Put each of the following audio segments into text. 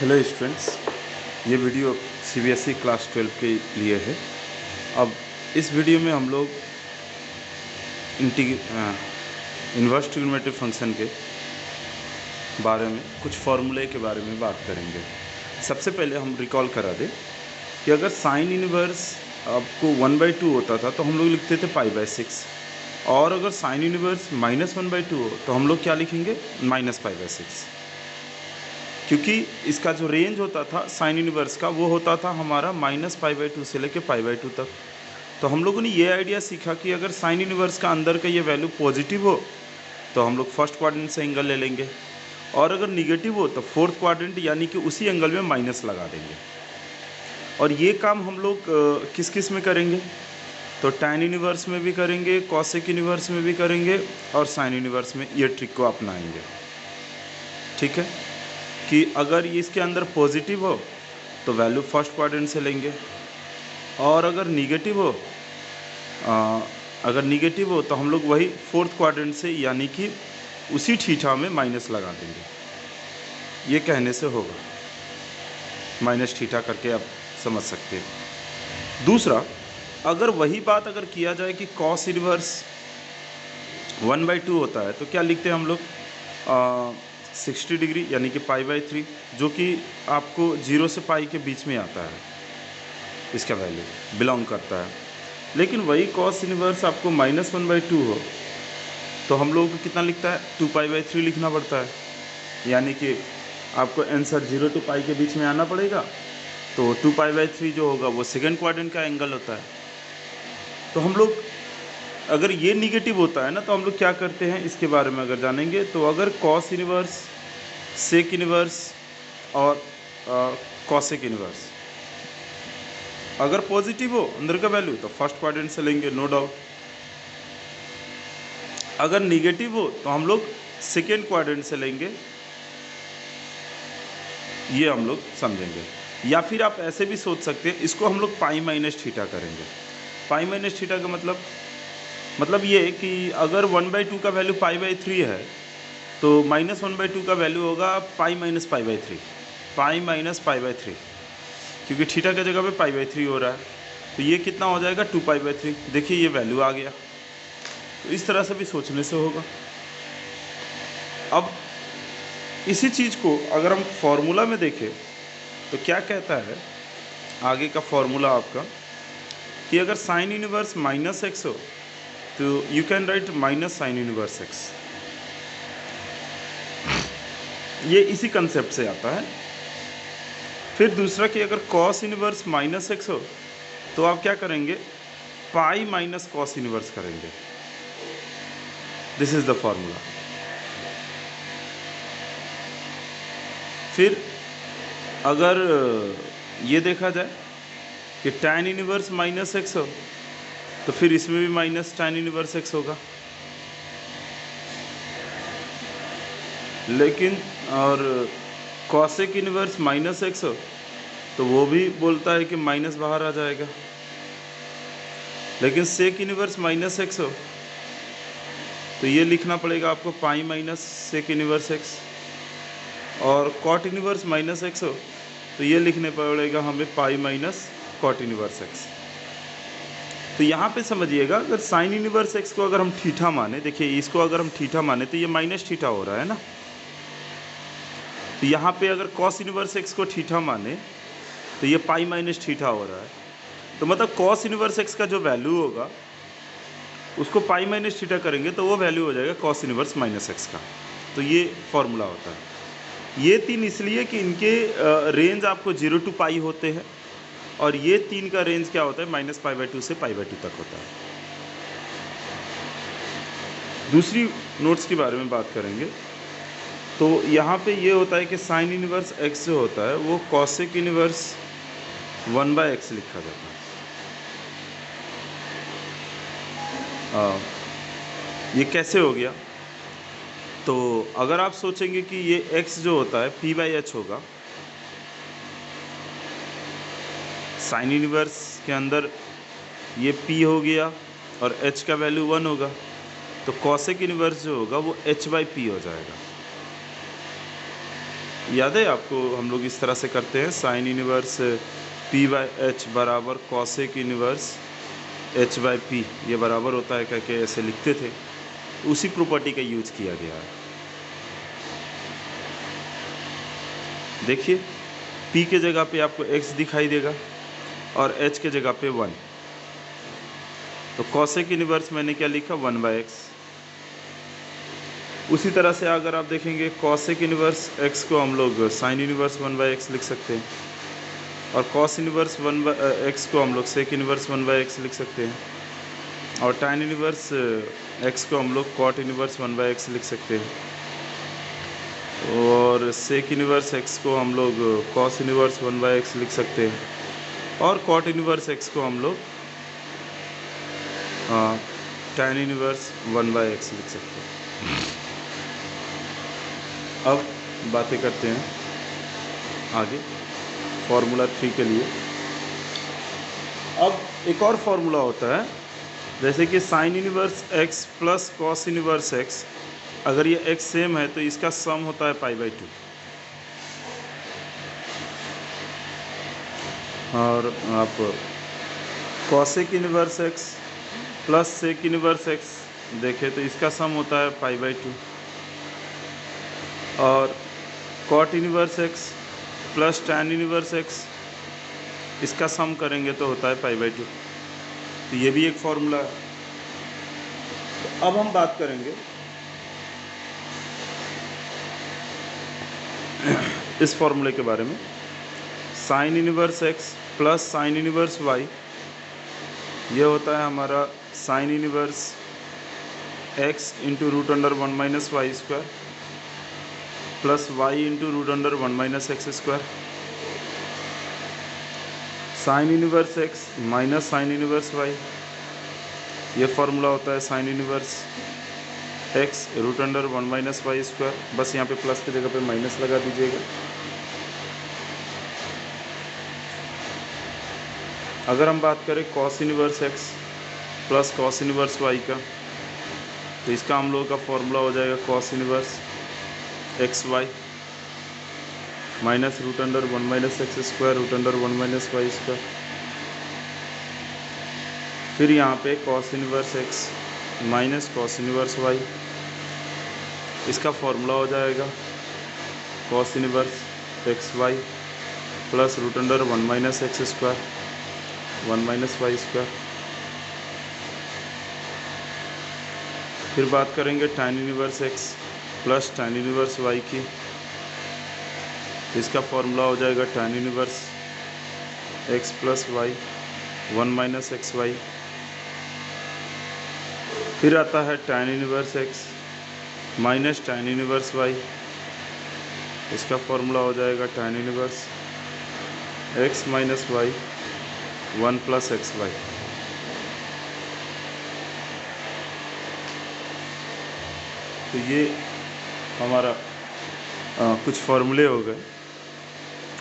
Hello students, ये video CBSE class 12 के लिए है। अब इस वीडियो में हम लोग इन्वर्स ट्रिग्नोमेट्रिक फंक्शन के बारे में, कुछ फार्मूले के बारे में बात करेंगे। सबसे पहले हम रिकॉल करा दें कि अगर साइन इन्वर्स आपको 1/2 होता था तो हम लोग लिखते थे π/6, और अगर साइन इन्वर्स -1/2 हो तो हम लोग क्या लिखेंगे, -π/6, क्योंकि इसका जो रेंज होता था साइन इनवर्स का वो होता था हमारा -π/2 से लेके π/2 तक। तो हम लोगों ने ये आइडिया सीखा कि अगर साइन इनवर्स का अंदर का ये वैल्यू पॉजिटिव हो तो हम लोग फर्स्ट क्वाड्रेंट से एंगल ले लेंगे, और अगर निगेटिव हो तो फोर्थ क्वाड्रेंट यानी कि उसी एंगल में माइनस लगा देंगे। और ये काम हम लोग किस किस में करेंगे, तो टैन इनवर्स में भी करेंगे, कॉसेक इनवर्स में भी करेंगे, और साइन इनवर्स में ये ट्रिक को अपनाएंगे। ठीक है, कि अगर ये इसके अंदर पॉजिटिव हो तो वैल्यू फर्स्ट क्वाड्रेंट से लेंगे, और अगर निगेटिव हो तो हम लोग वही फोर्थ क्वाड्रेंट से यानी कि उसी थीटा में माइनस लगा देंगे। ये कहने से होगा, माइनस थीटा करके आप समझ सकते हैं। दूसरा, अगर वही बात अगर किया जाए कि कॉस इनवर्स 1/2 होता है तो क्या लिखते हैं हम लोग, 60 डिग्री यानी कि π/3, जो कि आपको 0 से पाई के बीच में आता है, इसका वैल्यू बिलोंग करता है। लेकिन वही कॉस इनवर्स आपको -1/2 हो तो हम लोगों को कितना लिखता है, 2π/3 लिखना पड़ता है, यानी कि आपको आंसर 0 to पाई के बीच में आना पड़ेगा। तो 2π/3 जो होगा वो सेकेंड क्वाड्रेंट का एंगल होता है। तो हम लोग अगर ये निगेटिव होता है ना तो हम लोग क्या करते हैं इसके बारे में अगर जानेंगे, तो अगर कॉस इनवर्स, सेक इनवर्स और कॉसेक इनवर्स अगर पॉजिटिव हो अंदर का वैल्यू तो फर्स्ट क्वाड्रेंट से लेंगे, नो डाउट। अगर निगेटिव हो तो हम लोग सेकेंड क्वाड्रेंट से लेंगे, ये हम लोग समझेंगे। या फिर आप ऐसे भी सोच सकते हैं, इसको हम लोग π-θ करेंगे। π-θ का मतलब ये है कि अगर 1/2 का वैल्यू π/3 है तो -1/2 का वैल्यू होगा π-π/3, π-π/3, क्योंकि थीटा की जगह पे π/3 हो रहा है, तो ये कितना हो जाएगा, 2π/3। देखिए ये वैल्यू आ गया। तो इस तरह से भी सोचने से होगा। अब इसी चीज़ को अगर हम फॉर्मूला में देखें तो क्या कहता है आगे का फॉर्मूला आपका, कि अगर साइन इनवर्स -x हो तो you can write -sin inverse x। ये इसी कंसेप्ट से आता है। फिर दूसरा कि अगर cos इनवर्स -x हो तो आप क्या करेंगे, पाई माइनस cos इनवर्स करेंगे। This is the formula. फिर अगर ये देखा जाए कि tan इनवर्स -x हो तो फिर इसमें भी माइनस tan इनवर्स x होगा। लेकिन और कॉसेक इनवर्स -x हो तो वो भी बोलता है कि माइनस बाहर आ जाएगा। लेकिन सेक इनवर्स -x हो तो ये लिखना पड़ेगा आपको pi minus sec inverse x, और कॉट इनवर्स -x हो तो ये लिखने पड़ेगा हमें pi minus cot inverse x। तो यहाँ पे समझिएगा, अगर साइन इनवर्स x को अगर हम थीटा माने, देखिए इसको अगर हम थीटा माने तो ये -θ हो रहा है ना। तो यहाँ पे अगर कॉस इनवर्स x को थीटा माने तो ये पाई -θ हो रहा है। तो मतलब कॉस इनवर्स x का जो वैल्यू होगा उसको पाई -θ करेंगे तो वो वैल्यू हो जाएगा कॉस इनवर्स -x का। तो ये फॉर्मूला होता है। ये तीन इसलिए कि इनके रेंज आपको 0 to पाई होते हैं, और ये तीन का रेंज क्या होता है, -π/2 से π/2 तक होता है। दूसरी नोट्स के बारे में बात करेंगे तो यहाँ पे ये होता है कि साइन इनवर्स x जो होता है वो कॉसेक इनवर्स 1/x लिखा जाता है। ये कैसे हो गया, तो अगर आप सोचेंगे कि ये x जो होता है p/h होगा, साइन इनवर्स के अंदर ये p हो गया और h का वैल्यू 1 होगा, तो कॉसेक इनवर्स जो होगा वो h/p हो जाएगा। याद है आपको, हम लोग इस तरह से करते हैं, sine inverse P by H बराबर cosec inverse H by P, ये बराबर होता है कह के ऐसे लिखते थे। उसी प्रॉपर्टी का यूज किया गया है। देखिए p के जगह पे आपको x दिखाई देगा और h के जगह पे 1, तो कॉसेक इनवर्स मैंने क्या लिखा, 1/x। उसी तरह से अगर आप देखेंगे कॉसेक इनवर्स x को हम लोग साइन इनवर्स 1/x लिख सकते हैं, और कॉस इनवर्स 1/x को हम लोग सेक इनवर्स 1/x लिख सकते हैं, और tan इनवर्स x को हम लोग कॉट इनवर्स 1/x लिख सकते हैं, और सेक इनवर्स x को हम लोग कॉस इनवर्स 1/x लिख सकते हैं, और कॉट इनवर्स x को हम लोग tan इनवर्स 1/x लिख सकते हैं। अब बातें करते हैं आगे फार्मूला 3 के लिए। अब एक और फार्मूला होता है, जैसे कि sign inverse x plus cos inverse x, अगर ये x सेम है तो इसका सम होता है π/2, और आप cosec inverse x plus sec inverse x देखें तो इसका सम होता है π/2, और cot inverse x plus tan inverse x, इसका सम करेंगे तो होता है π/2। तो ये भी एक फॉर्मूला है। तो अब हम बात करेंगे इस फॉर्मूले के बारे में। Sine inverse x plus sine inverse y, ये होता है हमारा sine inverse x into root under 1 minus y square plus y into root under 1 minus x square. Sine inverse x minus sine inverse y, ये formula होता है sine inverse x root under 1 minus y square. बस यहाँ पे plus की जगह पे minus लगा दीजिएगा। अगर हम बात करें cos inverse x plus cos inverse y का, तो इसका हम लोगों का फॉर्मूला हो जाएगा cos inverse x y minus root under 1 minus x square root under 1 minus y square. फिर यहाँ पे cos inverse x minus cos inverse y, इसका फॉर्मूला हो जाएगा cos inverse x y plus root under 1 minus x square 1 minus y square. फिर बात करेंगे tan inverse x plus tan inverse y की, इसका फॉर्मूला हो जाएगा tan inverse x plus Y 1 minus x y. फिर आता है tan inverse x minus tan inverse y, इसका फॉर्मूला हो जाएगा tan inverse x minus y 1 plus x y. तो ये हमारा कुछ फार्मूले हो गए।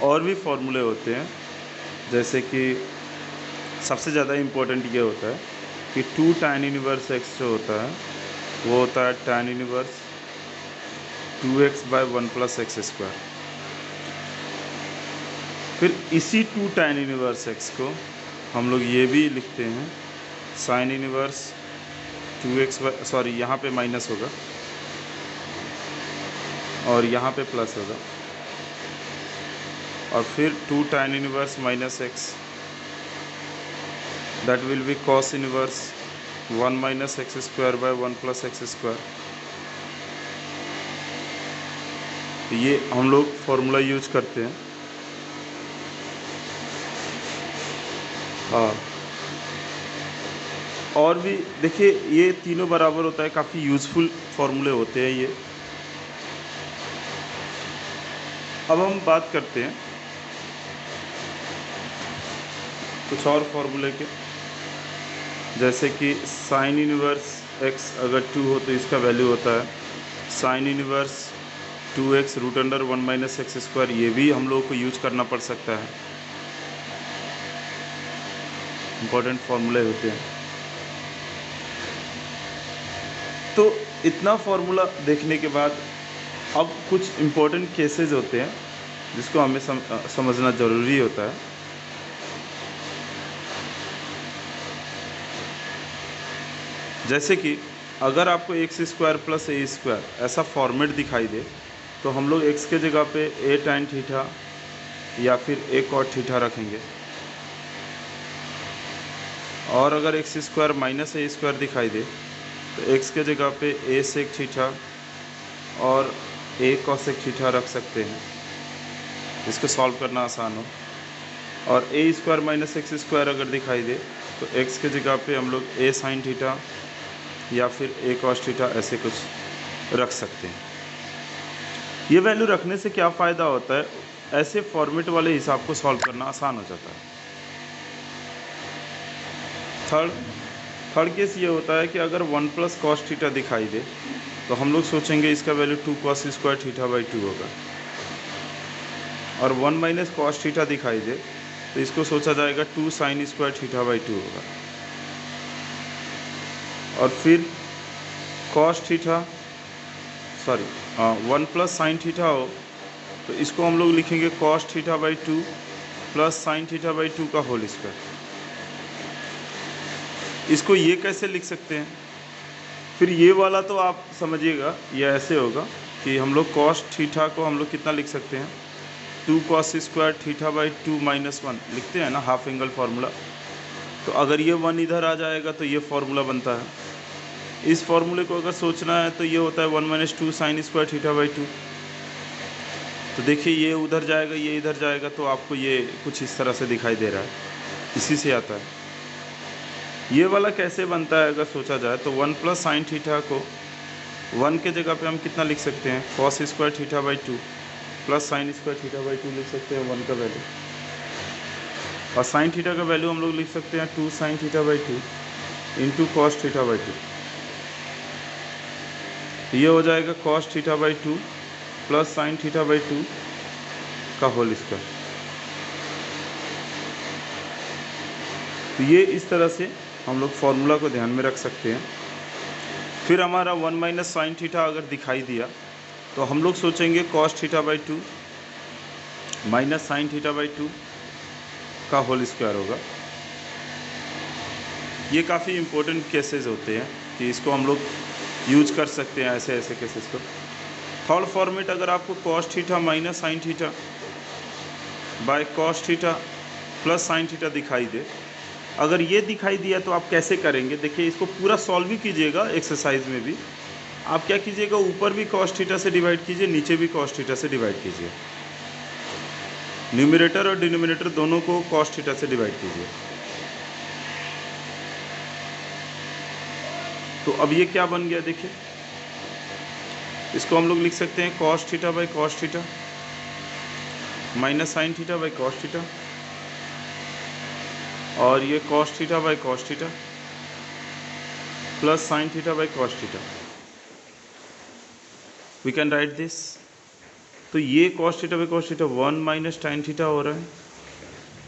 और भी फार्मूले होते हैं, जैसे कि सबसे ज़्यादा इम्पोर्टेंट ये होता है कि 2 tan इनवर्स x जो होता है वो होता है tan inverse 2x by 1 plus x square. फिर इसी 2 tan इनवर्स x को हम लोग ये भी लिखते हैं sine inverse 2x bye, sorry यहाँ पे माइनस होगा और यहाँ पे प्लस होगा, और फिर 2 tan inverse minus x, that will be cos inverse 1 minus x square by 1 plus x square. ये हम लोग फॉर्मूला यूज करते हैं। हाँ, और भी देखिए ये तीनों बराबर होता है, काफ़ी यूज़फुल फॉर्मूले होते हैं ये। अब हम बात करते हैं कुछ और फॉर्मूले के, जैसे कि साइन इनवर्स x अगर 2 हो तो इसका वैल्यू होता है sine inverse 2x root under 1 minus x square. ये भी हम लोगों को यूज करना पड़ सकता है, इम्पोर्टेंट फॉर्मूले होते हैं। तो इतना फॉर्मूला देखने के बाद अब कुछ इम्पोर्टेंट केसेस होते हैं जिसको हमें समझना ज़रूरी होता है। जैसे कि अगर आपको एक्स स्क्वायर प्लस ए स्क्वायर ऐसा फॉर्मेट दिखाई दे तो हम लोग एक्स के जगह पे ए tan थीटा या फिर ए cot थीटा रखेंगे, और अगर एक्स स्क्वायर माइनस ए स्क्वायर दिखाई दे तो एक्स के जगह पे ए sec थीटा और ए cosec थीटा रख सकते हैं, इसको सॉल्व करना आसान हो। और ए स्क्वायर माइनस एक्स स्क्वायर अगर दिखाई दे तो एक्स के जगह पे हम लोग ए sin थीटा या फिर ए cos थीटा ऐसे कुछ रख सकते हैं। ये वैल्यू रखने से क्या फ़ायदा होता है, ऐसे फॉर्मेट वाले हिसाब को सॉल्व करना आसान हो जाता है। थर्ड केस ये होता है कि अगर 1 प्लस cos थीटा दिखाई दे तो हम लोग सोचेंगे इसका value 2 cos square theta by 2 होगा, और 1 माइनस cos थीटा दिखाई दे तो इसको सोचा जाएगा 2 sin स्क्वायर थीटा बाई 2 होगा। और फिर cos theta 1 plus sine theta हो तो इसको हम लोग लिखेंगे cos theta by 2 plus sine theta by 2 का होल स्क्वायर। इसको ये कैसे लिख सकते हैं, फिर ये वाला तो आप समझिएगा, ये ऐसे होगा कि हम लोग cos थीटा को हम लोग कितना लिख सकते हैं 2 cos square theta by 2 minus 1 लिखते हैं ना, हाफ एंगल फार्मूला। तो अगर ये 1 इधर आ जाएगा तो ये फार्मूला बनता है। इस फार्मूले को अगर सोचना है तो ये होता है 1 minus 2 sign square theta by 2। तो देखिए ये उधर जाएगा, ये इधर जाएगा, तो आपको ये कुछ इस तरह से दिखाई दे रहा है, इसी से आता है। ये वाला कैसे बनता है अगर सोचा जाए तो 1 प्लस साइन थीटा को 1 के जगह पे हम कितना लिख सकते हैं cos square theta by 2 plus sign square theta by 2 लिख सकते हैं 1 का वैल्यू, और साइन थीटा का वैल्यू हम लोग लिख सकते हैं 2 sign theta by 2 into cos theta by 2। ये हो जाएगा cos theta by 2 plus sine theta by 2 का होल स्क्वायर। तो ये इस तरह से हम लोग फॉर्मूला को ध्यान में रख सकते हैं। फिर हमारा 1 माइनस साइन थीटा अगर दिखाई दिया तो हम लोग सोचेंगे cos theta by 2 minus sine theta by 2 का होल स्क्वायर होगा। ये काफ़ी इम्पोर्टेंट केसेस होते हैं कि इसको हम लोग यूज कर सकते हैं ऐसे ऐसे केसेस को। थर्ड फॉर्मेट अगर आपको cos theta minus sine theta by cos theta plus sine theta दिखाई दे, अगर ये दिखाई दिया तो आप कैसे करेंगे, देखिए इसको पूरा सॉल्व भी कीजिएगा एक्सरसाइज में भी। आप क्या कीजिएगा, ऊपर भी cos थीटा से डिवाइड कीजिए, नीचे भी cos थीटा से डिवाइड कीजिए, न्यूमरेटर और डिनोमिनेटर दोनों को cos थीटा से डिवाइड कीजिए। तो अब ये क्या बन गया, देखिए इसको हम लोग लिख सकते हैं cos theta by cos theta minus sine theta by cos theta, और ये cos theta by cos theta plus sine theta by cos theta. We can write this. तो ये cos theta by cos theta 1 minus tan theta हो रहा है,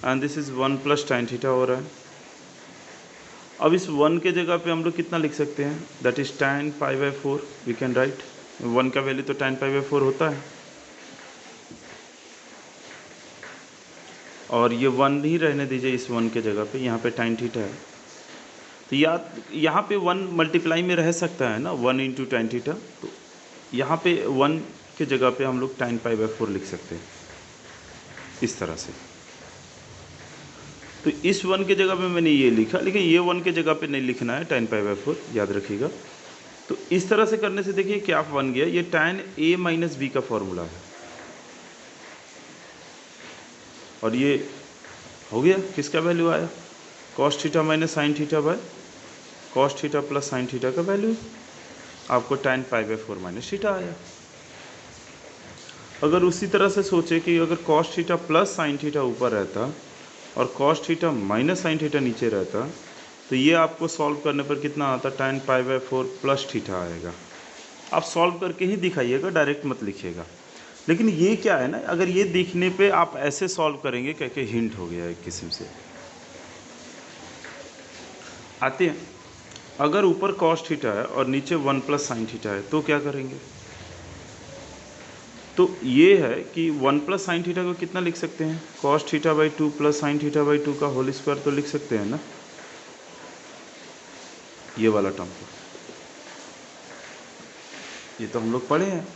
and this is 1 plus tan theta हो रहा है। अब इस 1 के जगह पे हम लोग कितना लिख सकते हैं, that is tan pi by 4। We can write 1 का वैल्यू तो tan पाई बाई 4 होता है, और ये 1 ही रहने दीजिए इस 1 के जगह पे, यहाँ पे tan थीटा है। तो यहाँ पे 1 मल्टीप्लाई में रह सकता है ना, 1 इंटू tan थीटा। तो यहाँ पे 1 के जगह पे हम लोग tan पाई बाई 4 लिख सकते हैं इस तरह से। तो इस 1 के जगह पे मैंने ये लिखा, लेकिन ये 1 के जगह पे नहीं लिखना है tan पाई बाई 4, याद रखिएगा। तो इस तरह से करने से देखिए क्या बन गया, ये tan a माइनस बी का फॉर्मूला है, और ये हो गया किसका वैल्यू आया, cos theta minus sine theta by cos theta plus sine theta का वैल्यू आपको tan pi by 4 minus theta आया। अगर उसी तरह से सोचे कि अगर cos theta plus sine theta ऊपर रहता और cos theta minus sine theta नीचे रहता, तो ये आपको सॉल्व करने पर कितना आता, tan pi by 4 plus theta आएगा। आप सॉल्व करके ही दिखाइएगा, डायरेक्ट मत लिखिएगा। लेकिन ये क्या है ना, अगर ये देखने पे आप ऐसे सॉल्व करेंगे, क्या क्या हिंट हो गया एक किस्म से। आते हैं, अगर ऊपर cos थीटा है और नीचे 1 प्लस साइन थीटा है तो क्या करेंगे, तो ये है कि 1 प्लस साइन थीटा को कितना लिख सकते हैं, cos theta by 2 plus sine theta by 2 का होल स्क्वायर तो लिख सकते हैं ना, ये वाला टर्म को। ये तो हम लोग पढ़े हैं।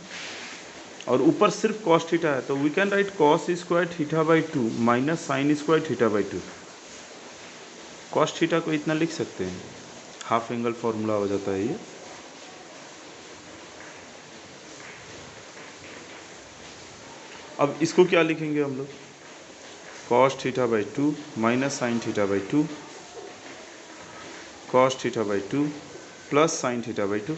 और ऊपर सिर्फ कॉस थीटा है तो we can write cos square theta by 2 minus sine square theta by 2। Cos theta को इतना लिख सकते हैं, हाफ एंगल फॉर्मूला हो जाता है ये। अब इसको क्या लिखेंगे हम लोग, cos theta by 2 minus sine theta by 2 cos theta by 2 plus sine theta by 2।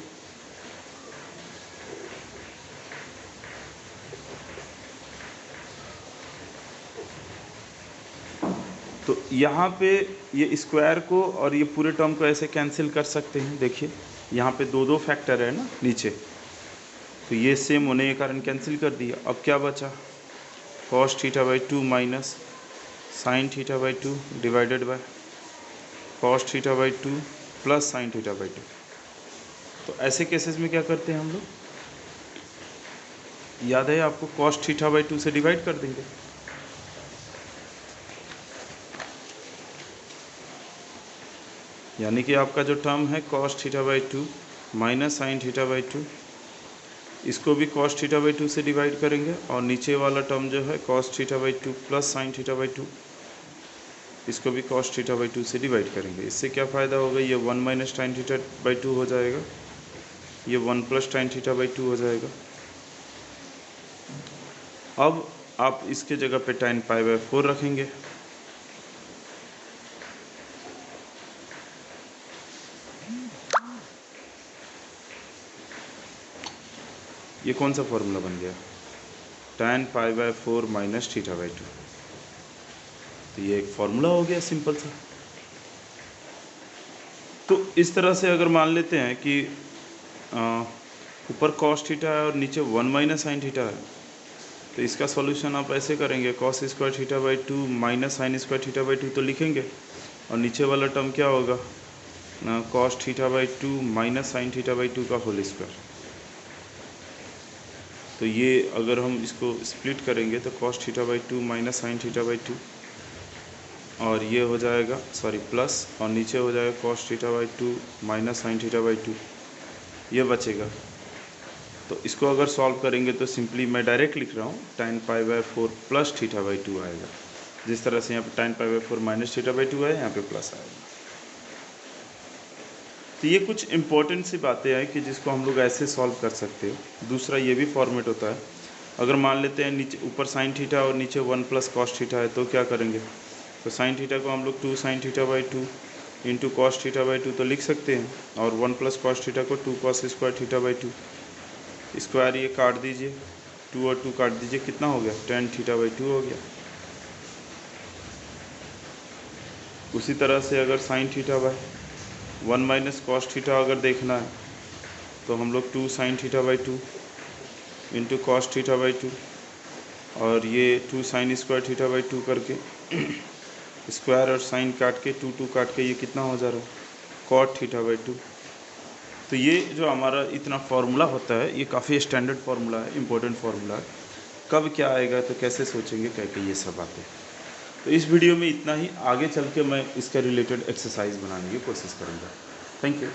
तो यहाँ पे ये स्क्वायर को और ये पूरे टर्म को ऐसे कैंसिल कर सकते हैं। देखिए यहाँ पे दो दो फैक्टर है ना नीचे, तो ये सेम होने के कारण कैंसिल कर दिया। अब क्या बचा, cos theta by 2 minus sine theta by 2 divided by cos theta by 2 plus sine theta by 2। तो ऐसे केसेस में क्या करते हैं हम लोग, याद है आपको, कॉस थीटा बाई 2 से डिवाइड कर देंगे। यानी कि आपका जो टर्म है cos theta by 2 minus sine theta by 2, इसको भी कॉस थीटा बाई 2 से डिवाइड करेंगे, और नीचे वाला टर्म जो है cos theta by 2 plus sine theta by 2, इसको भी कॉस थीटा बाई 2 से डिवाइड करेंगे। इससे क्या फ़ायदा होगा, ये 1 माइनस टाइन थीटा बाई 2 हो जाएगा, ये 1 प्लस टाइन थीटा बाई 2 हो जाएगा। अब आप इसके जगह पे टाइन पाई बाई 4 रखेंगे। ये कौन सा फॉर्मूला बन गया, tan pi by 4 minus theta by 2। तो ये एक फॉर्मूला हो गया सिंपल सा। तो इस तरह से अगर मान लेते हैं कि ऊपर कॉस थीटा है और नीचे 1 माइनस साइन थीटा है, तो इसका सॉल्यूशन आप ऐसे करेंगे, cos square theta by 2 minus sine square theta by 2 तो लिखेंगे, और नीचे वाला टर्म क्या होगा, cos theta by 2 minus sine theta by 2 का होल स्क्वायर। तो ये अगर हम इसको स्प्लिट करेंगे तो cos theta by 2 minus sine theta by 2, और ये हो जाएगा सॉरी प्लस, और नीचे हो जाएगा cos theta by 2 minus sine theta by 2, ये बचेगा। तो इसको अगर सॉल्व करेंगे तो सिंपली मैं डायरेक्ट लिख रहा हूँ, tan pi by 4 plus theta by 2 आएगा। जिस तरह से यहाँ पे tan pi by 4 minus theta by 2 है, यहाँ पे प्लस आएगा। तो ये कुछ इंपॉर्टेंट सी बातें हैं कि जिसको हम लोग ऐसे सॉल्व कर सकते हो। दूसरा ये भी फॉर्मेट होता है, अगर मान लेते हैं नीचे ऊपर साइन थीटा और नीचे 1 प्लस कॉस थीटा है, तो क्या करेंगे, तो साइन थीटा को हम लोग 2 sign theta by 2 into cos theta by 2 तो लिख सकते हैं, और 1 प्लस कॉस थीटा को 2 cos square theta by 2 square, ये काट दीजिए, 2 और 2 काट दीजिए, कितना हो गया, tan थीटा बाई 2 हो गया। उसी तरह से अगर sign theta by 1 minus cos theta अगर देखना है, तो हम लोग 2 sign theta by 2 into cos theta by 2, और ये 2 साइन स्क्वायर थीटा बाई 2 करके स्क्वायर और साइन काट के 2 2 काट के ये कितना हो जा रहा है, कॉट थीटा बाई 2। तो ये जो हमारा इतना फार्मूला होता है, ये काफ़ी स्टैंडर्ड फार्मूला है, इम्पोर्टेंट फार्मूला है। कब क्या आएगा तो कैसे सोचेंगे, कह के ये सब बातें। तो इस वीडियो में इतना ही, आगे चल के मैं इसका रिलेटेड एक्सरसाइज बनाने की कोशिश करूँगा। Thank you.